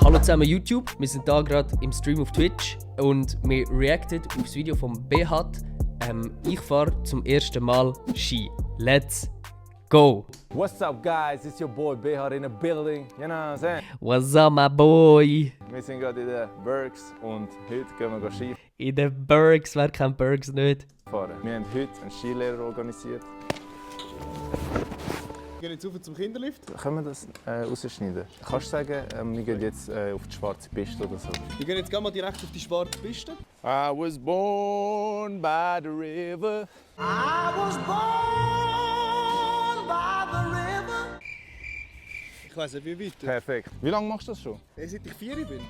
Hallo zusammen YouTube, wir sind da gerade im Stream auf Twitch und wir reacten auf das Video vom Behat. Ich fahre zum ersten Mal Ski. Let's go! What's up guys, it's your boy Behat in the building, you know what I'm saying? What's up my boy? Wir sind gerade in den Bergs und heute gehen wir Ski In den Bergs, wer kennt Bergs nicht? fahren. Wir haben heute einen Skilehrer organisiert. Wir gehen jetzt rauf zum Kinderlift. Können wir das rausschneiden? Kannst du sagen, wir gehen jetzt auf die schwarze Piste oder so? Wir gehen jetzt mal direkt auf die schwarze Piste. I was born by the river. I was born by the river. Ich weiss nicht, wie weit. Perfekt. Wie lange machst du das schon? Seit ich 4 bin.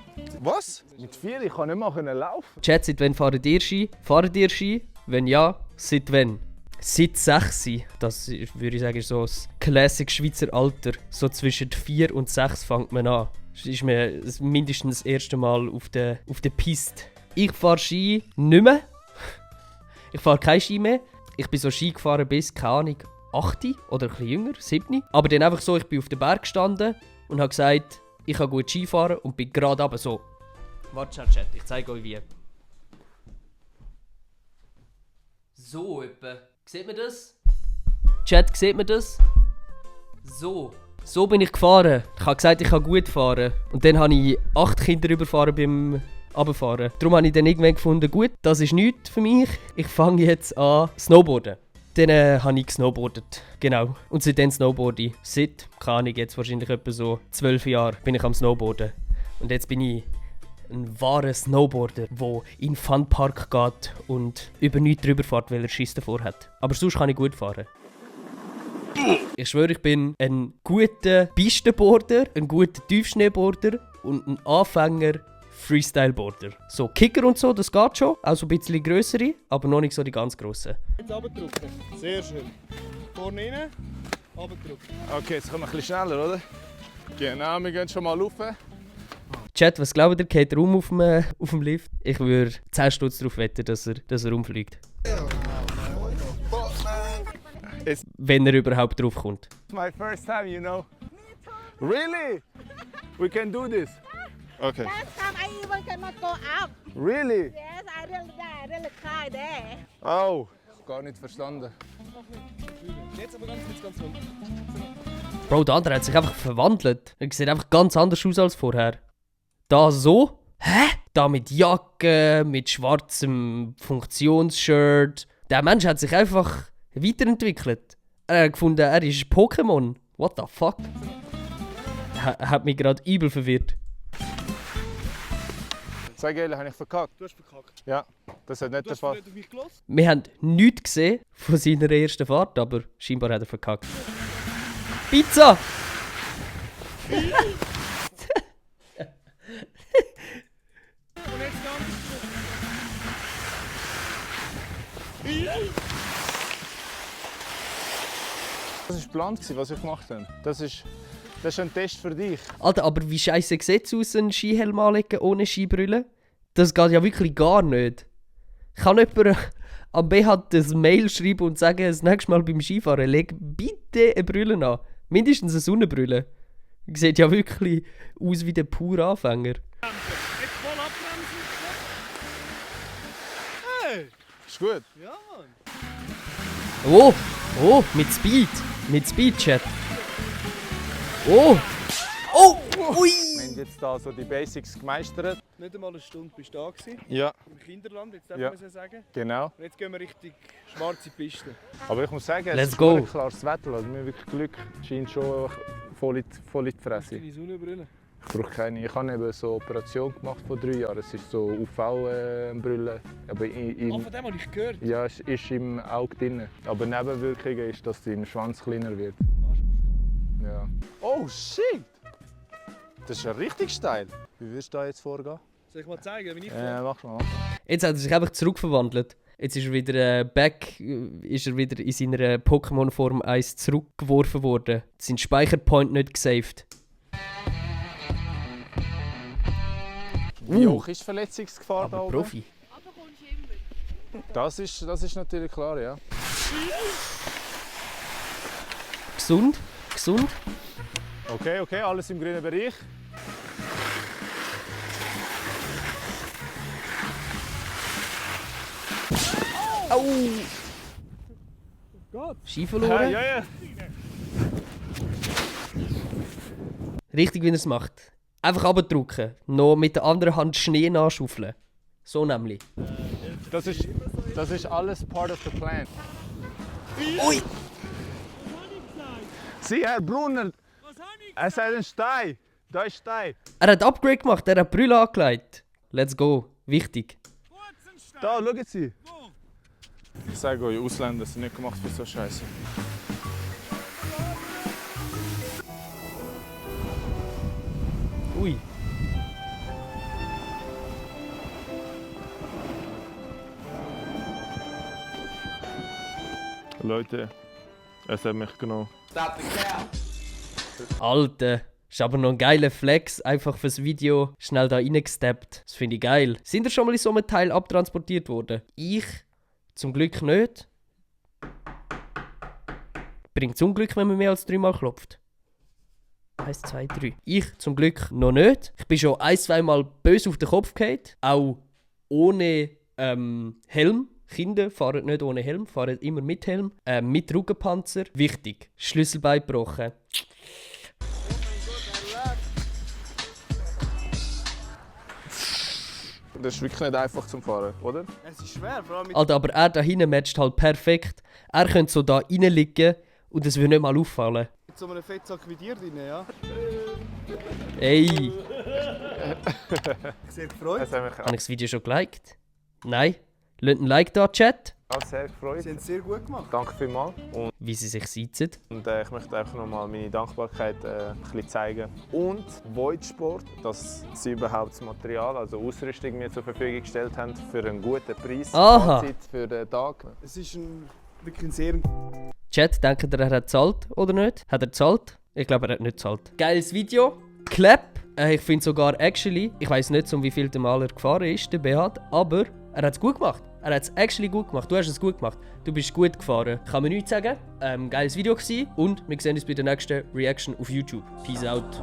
Was? Mit 4? Ich kann nicht mal laufen. Chat, seit wann fahrt ihr Ski? Fahrt ihr Ski? Wenn ja, seit wann? Seit 6. Das würde ich sagen, ist so das Classic Schweizer Alter. So zwischen 4 und 6 fängt man an. Das ist mir mindestens das erste Mal auf der Piste. Ich fahre Ski nicht mehr. Ich fahre kein Ski mehr. Ich bin so Ski gefahren bis, keine Ahnung, 8 oder ein bisschen jünger, 7. Aber dann einfach so, ich bin auf dem Berg gestanden und habe gesagt, ich kann gut Ski fahren und bin gerade runter so. Warte schnell, Chat, ich zeige euch wie. So etwa. Sieht man das? Chat, sieht man das? So. So bin ich gefahren. Ich habe gesagt, ich kann gut fahren. Und dann habe ich 8 Kinder überfahren beim Runterfahren. Darum habe ich dann irgendwann gefunden, gut, das ist nichts für mich. Ich fange jetzt an Snowboarden. Dann habe ich gesnowboardet. Genau. Und seitdem snowboarde ich. Seit, keine Ahnung, jetzt wahrscheinlich etwa so 12 Jahren bin ich am Snowboarden. Und jetzt bin ich ein wahrer Snowboarder, der in den Funpark geht und über nichts drüber fährt, weil er Schiss davor hat. Aber sonst kann ich gut fahren. Ich schwöre, ich bin ein guter Pistenboarder, ein guter Tiefschneeboarder und ein Anfänger Freestyleboarder. So Kicker und so, das geht schon, auch so ein bisschen grössere, aber noch nicht so die ganz grossen. Jetzt runterdrücken. Sehr schön. Vorne rein, runterdrücken. Okay, jetzt kommen wir ein bisschen schneller, oder? Genau, wir gehen schon mal rauf. Chat, was glaubt ihr, geht er auf dem Lift? Ich würde 10 Stutz darauf wetten, dass er umfliegt. Wenn er überhaupt drauf kommt. It's my first time, you know. Really? We can do this. Okay. Last time I even cannot go up. Really? Yes, I really cried there. Oh, gar nicht verstanden. Jetzt aber ganz runter. Bro, der andere hat sich einfach verwandelt. Er sieht einfach ganz anders aus als vorher. Da so? Hä? Da mit Jacke, mit schwarzem Funktionsshirt. Der Mensch hat sich einfach weiterentwickelt. Er hat gefunden, er ist Pokémon. What the fuck? Hat mich gerade übel verwirrt. Sag ehrlich, habe ich verkackt? Du hast verkackt. Ja, das hat nicht Du der hast Fall. nicht auf mich gelassen. Wir haben nichts gesehen von seiner ersten Fahrt, aber scheinbar hat er verkackt. Pizza! Und jetzt ganz. Das war geplant, was ich gemacht habe. Das ist ein Test für dich. Alter, aber wie scheiße sieht es aus, einen Skihelm anlegen ohne Skibrille? Das geht ja wirklich gar nicht. Kann jemand am Behat ein Mail schreiben und sagen, das nächste Mal beim Skifahren, leg bitte eine Brille an. Mindestens eine Sonnenbrille. Sieht ja wirklich aus wie der pure Anfänger. Jetzt voll abbremsen. Hey! Ist gut. Ja, Mann. Oh, mit Speed. Mit Speed, Chat. Oh, ui. Wir haben jetzt da so die Basics gemeistert. Nicht einmal eine Stunde bist du da gewesen. Ja, Im Kinderland, jetzt darf Ja. man so sagen. genau. Und jetzt gehen wir Richtung schwarze Piste. Aber ich muss sagen, es Let's ist go. ein klares Wetter. Also wir haben wirklich Glück. Es scheint schon voll in die Fresse. Deine Sonnenbrille. Ich brauche keine. Ich habe eben so eine Operation gemacht vor 3 Jahren. Es ist so UV-Brille. Aber Von dem habe ich gehört. ja, es ist im Auge drin. Aber Nebenwirkungen ist, dass dein Schwanz kleiner wird. Ja. Oh shit! Das ist ja richtig steil. Wie würdest du da jetzt vorgehen? Soll ich mal zeigen, wie ich Mach mal. Jetzt hat er sich einfach zurückverwandelt. Jetzt ist er wieder ist er wieder in seiner Pokémon-Form 1 zurückgeworfen worden. Sein Speicherpoint nicht gesaved. Wie hoch ist die Verletzungsgefahr da Aber oben? Profi. Das ist natürlich klar, ja. Gesund, gesund. Okay, alles im grünen Bereich. Au! Ski verloren. ja. Richtig, wie er es macht. Einfach runterdrücken. Noch mit der anderen Hand Schnee nachschaufeln. So nämlich. Das ist alles part of the plan. Ui! Sieh, Herr Brunner, er sagt ein Stein. Da ist Stein. Er hat Upgrade gemacht, er hat Brille angelegt. Let's go. Wichtig. Da, schauen Sie. Ich sage euch, Ausländer sind nicht gemacht für so Scheiße. Ui. Leute, es hat mich genommen. Alter. Ist aber noch ein geiler Flex, einfach fürs Video schnell da reingesteppt. Das finde ich geil. Sind ihr schon mal in so einem Teil abtransportiert worden? Ich zum Glück nicht. Bringt Unglück, wenn man mehr als 3 Mal klopft. 1, 2, 3. Ich zum Glück noch nicht. Ich bin schon 1-2 Mal böse auf den Kopf gefallen. Auch ohne Helm. Kinder fahren nicht ohne Helm, fahren immer mit Helm. Mit Rückenpanzer. Wichtig. Schlüsselbein gebrochen. Das ist wirklich nicht einfach zum Fahren, oder? Es ist schwer, vor allem mit Alter, aber er da hinten matcht halt perfekt. Er könnte so da reinliegen und es würde nicht mal auffallen. so einem Fettsack wie dir drin, ja? Ey, Sehr gefreut. Es hat mich habe ich das Video schon geliked? Nein? Lasst ein Like da, Chat, auch sehr gefreut. Sie haben es sehr gut gemacht. Danke vielmals. wie sie sich sitzen. Und ich möchte einfach nochmal meine Dankbarkeit ein bisschen zeigen. Und Voidsport, dass sie überhaupt das Material, also Ausrüstung mir zur Verfügung gestellt haben für einen guten Preis. Aha. Fazit für den Tag. Es ist wirklich ein sehr... Chat, denkt ihr, er hat gezahlt oder nicht? Hat er gezahlt? Ich glaube, er hat nicht gezahlt. Geiles Video. Clap. Ich finde sogar, actually, ich weiß nicht, um wie viel der Maler gefahren ist, der Beat, aber er hat es gut gemacht. Er hat es actually gut gemacht. Du hast es gut gemacht. Du bist gut gefahren. Kann man nichts sagen. Geiles Video gewesen und wir sehen uns bei der nächsten Reaction auf YouTube. Peace out.